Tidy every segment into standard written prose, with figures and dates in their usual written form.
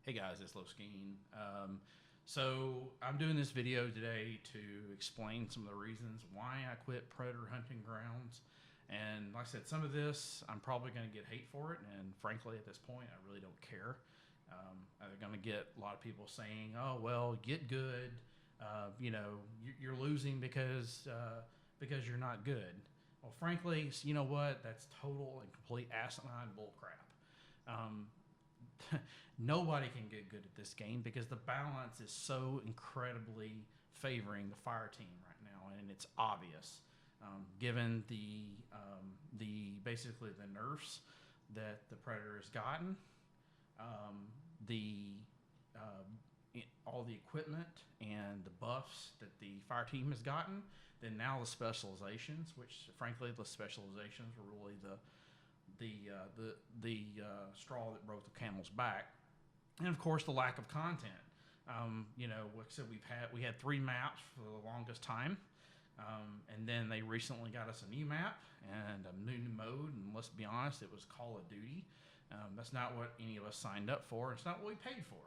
Hey guys, it's Loskeen. So I'm doing this video today to explain some of the reasons why I quit predator hunting grounds. And like I said, some of this I'm probably going to get hate for it, and frankly, at this point, I really don't care. I'm going to get a lot of people saying, "Oh well, get good. You're losing because you're not good." Well, frankly, you know what? That's total and complete asinine bullcrap. Nobody can get good at this game because the balance is so incredibly favoring the fire team right now, and it's obvious, given basically the nerfs that the predator has gotten, the all the equipment and the buffs that the fire team has gotten. Then now the specializations, which frankly the specializations were really the straw that broke the camel's back, and of course the lack of content. Like I said, we had 3 maps for the longest time, and then they recently got us a new map and a new mode. And let's be honest, it was Call of Duty. That's not what any of us signed up for. It's not what we paid for.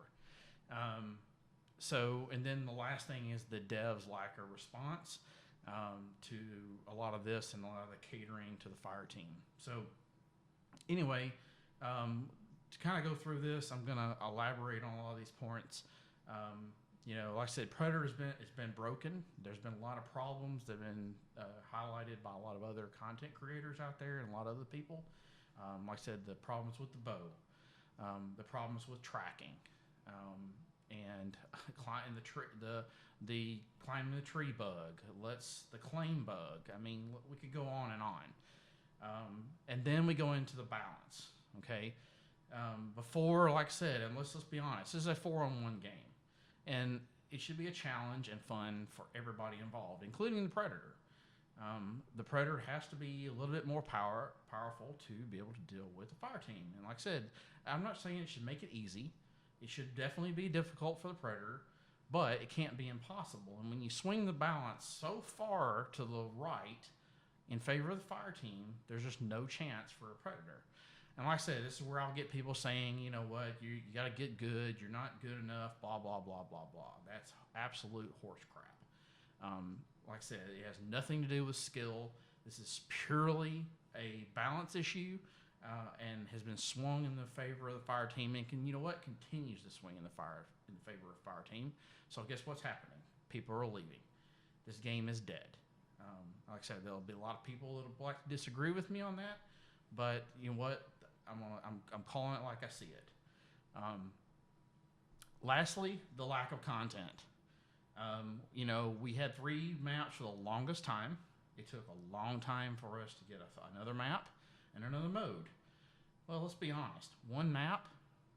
And then the last thing is the devs' lack of response to a lot of this and a lot of the catering to the fire team. So anyway, to kind of go through this, I'm going to elaborate on a lot of these points. Like I said, Predator it's been broken. There's been a lot of problems that have been highlighted by a lot of other content creators out there and a lot of other people. Like I said, the problems with the bow, the problems with tracking, and climbing the climbing the tree bug, the claim bug. I mean, we could go on and on. And then we go into the balance. Okay. Before, like I said, and let's be honest, this is a 4-on-1 game, and it should be a challenge and fun for everybody involved, including the predator. The predator has to be a little bit more powerful to be able to deal with the fire team. And like I said, I'm not saying it should make it easy. It should definitely be difficult for the predator, but it can't be impossible. And when you swing the balance so far to the right in favor of the fire team, there's just no chance for a predator. And like I said, this is where I'll get people saying, you know what, you got to get good, you're not good enough, blah, blah, blah, blah, blah. That's absolute horse crap. Like I said, it has nothing to do with skill. This is purely a balance issue, and has been swung in the favor of the fire team, and continues to swing in favor of the fire team. So guess what's happening? People are leaving. This game is dead. Like I said, there'll be a lot of people that'll like to disagree with me on that, but you know what? I'm calling it like I see it. Lastly, the lack of content. We had 3 maps for the longest time. It took a long time for us to get another map and another mode. Well, let's be honest. 1 map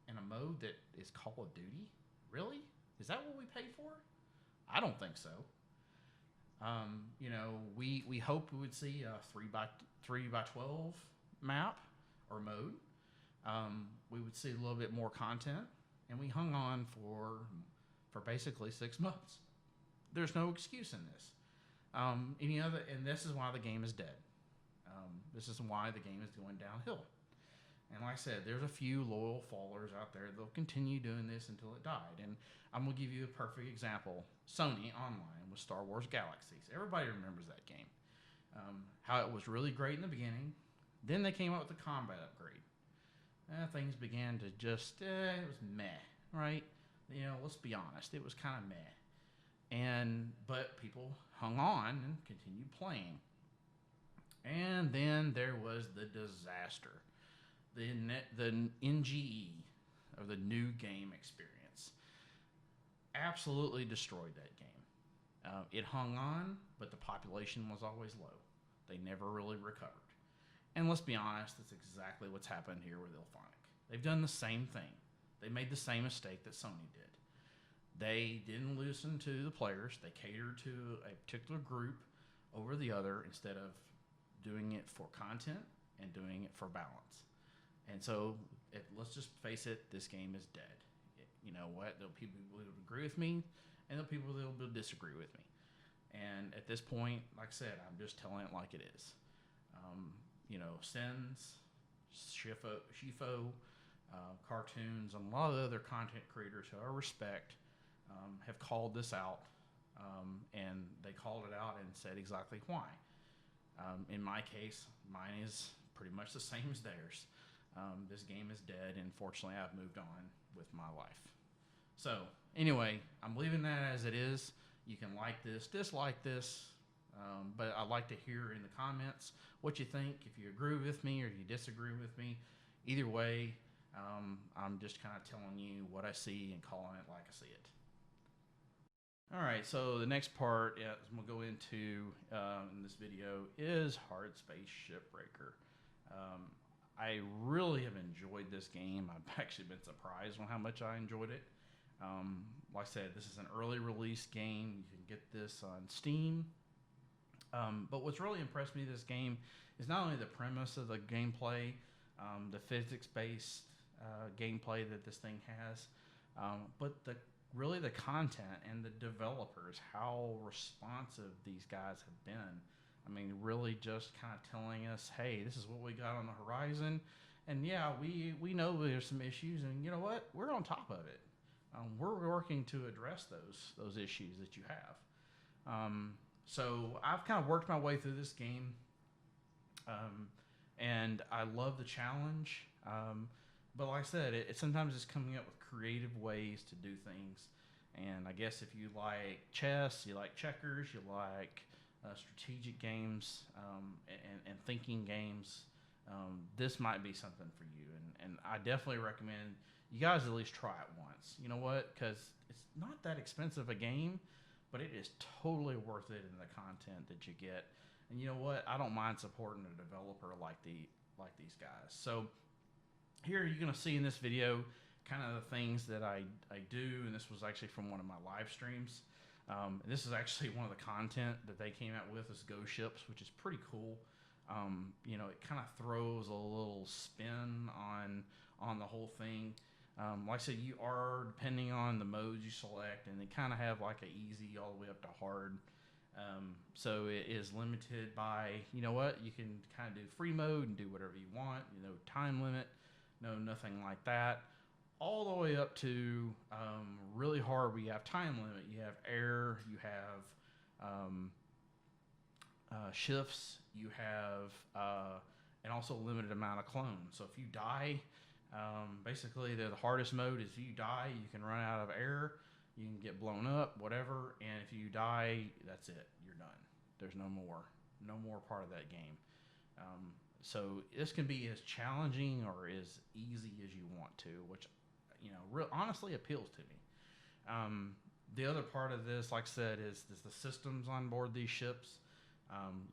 and a mode that is Call of Duty? Really? Is that what we paid for? I don't think so. We hoped we would see a 3x12 map or mode. We would see a little bit more content, and we hung on for basically 6 months. There's no excuse in this. And this is why the game is dead. This is why the game is going downhill. And like I said, there's a few loyal followers out there that'll continue doing this until it died. And I'm gonna give you a perfect example. Sony Online with Star Wars Galaxies. Everybody remembers that game. How it was really great in the beginning. Then they came out with the combat upgrade. Things began to just, it was meh, right? Let's be honest, it was kind of meh. But people hung on and continued playing. And then there was the disaster. The NGE, or the new game experience, absolutely destroyed that game. It hung on, but the population was always low. They never really recovered. And let's be honest, that's exactly what's happened here with Ilphonic. They've done the same thing. They made the same mistake that Sony did. They didn't listen to the players. They catered to a particular group over the other instead of doing it for content and doing it for balance. And so, let's just face it, this game is dead. You know what? There'll be people who will agree with me, and there'll be people that will disagree with me. And at this point, like I said, I'm just telling it like it is. Sins, Shifo, cartoons, and a lot of the other content creators who I respect have called this out, and they called it out and said exactly why. In my case, mine is pretty much the same as theirs. This game is dead, and fortunately, I've moved on with my life. So, anyway, I'm leaving that as it is. You can like this, dislike this, but I'd like to hear in the comments what you think, if you agree with me or you disagree with me. Either way, I'm just kind of telling you what I see and calling it like I see it. All right, so the next part I'm going to go into in this video is Hardspace Shipbreaker. I really have enjoyed this game. I've actually been surprised on how much I enjoyed it. Like I said, this is an early release game. You can get this on Steam. But what's really impressed me this game is not only the premise of the gameplay, the physics-based gameplay that this thing has, but really the content and the developers, how responsive these guys have been. I mean, really just kind of telling us, hey, this is what we got on the horizon. And yeah, we know there's some issues, and you know what? We're on top of it. We're working to address those issues that you have. So I've kind of worked my way through this game, and I love the challenge. But like I said, sometimes it's coming up with creative ways to do things. And I guess if you like chess, you like checkers, you like strategic games, and thinking games, this might be something for you. And I definitely recommend you guys at least try it once. You know what? Because it's not that expensive a game, but it is totally worth it in the content that you get. And you know what? I don't mind supporting a developer like these guys. So here you're going to see in this video kind of the things that I do, and this was actually from one of my live streams. And this is actually one of the content that they came out with is Go Ships, which is pretty cool. You know, it kind of throws a little spin on the whole thing. Like I said, you are, depending on the modes you select, and they kind of have like a easy all the way up to hard. So it is limited by, you know what, you can kind of do free mode and do whatever you want, you know, time limit, no, nothing like that. All the way up to really hard where you have time limit. You have air, you have shifts, you have, and also a limited amount of clones. So if you die, basically the hardest mode is if you die, you can run out of air, you can get blown up, whatever, and if you die, that's it. You're done. There's no more part of that game. So this can be as challenging or as easy as you want to, which, you know, honestly appeals to me. The other part of this, like I said, is the systems on board these ships.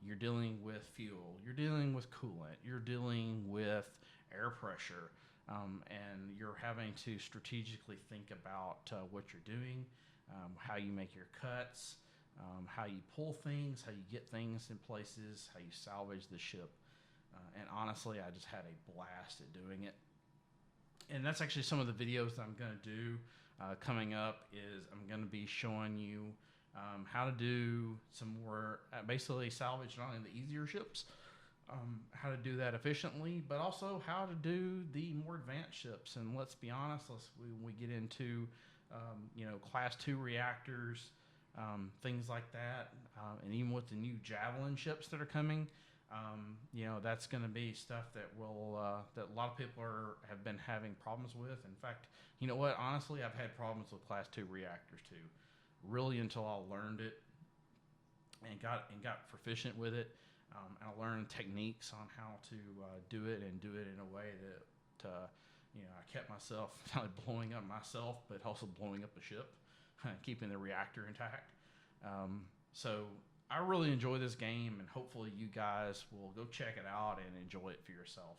You're dealing with fuel, you're dealing with coolant, you're dealing with air pressure, and you're having to strategically think about what you're doing, how you make your cuts, how you pull things, how you get things in places, how you salvage the ship. And honestly, I just had a blast at doing it. And that's actually some of the videos that I'm going to do coming up. Is I'm going to be showing you how to do some more, basically salvage not only the easier ships, how to do that efficiently, but also how to do the more advanced ships. And let's be honest, when we get into you know, class 2 reactors, things like that, and even with the new Javelin ships that are coming, you know, that's going to be stuff that will that a lot of people have been having problems with. In fact, you know what? Honestly, I've had problems with class 2 reactors too. Really, until I learned it and got proficient with it, and I learned techniques on how to do it and do it in a way that you know, I kept myself not only blowing up myself, but also blowing up the ship, keeping the reactor intact. So I really enjoy this game, and hopefully you guys will go check it out and enjoy it for yourself.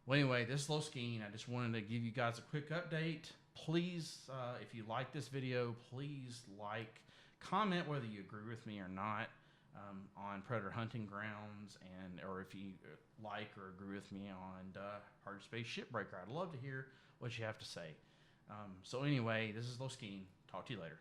Well, anyway, this is Loskeen. I just wanted to give you guys a quick update. Please, if you like this video, please like, comment whether you agree with me or not on Predator Hunting Grounds, or if you like or agree with me on Hardspace Shipbreaker. I'd love to hear what you have to say. So anyway, this is Loskeen. Talk to you later.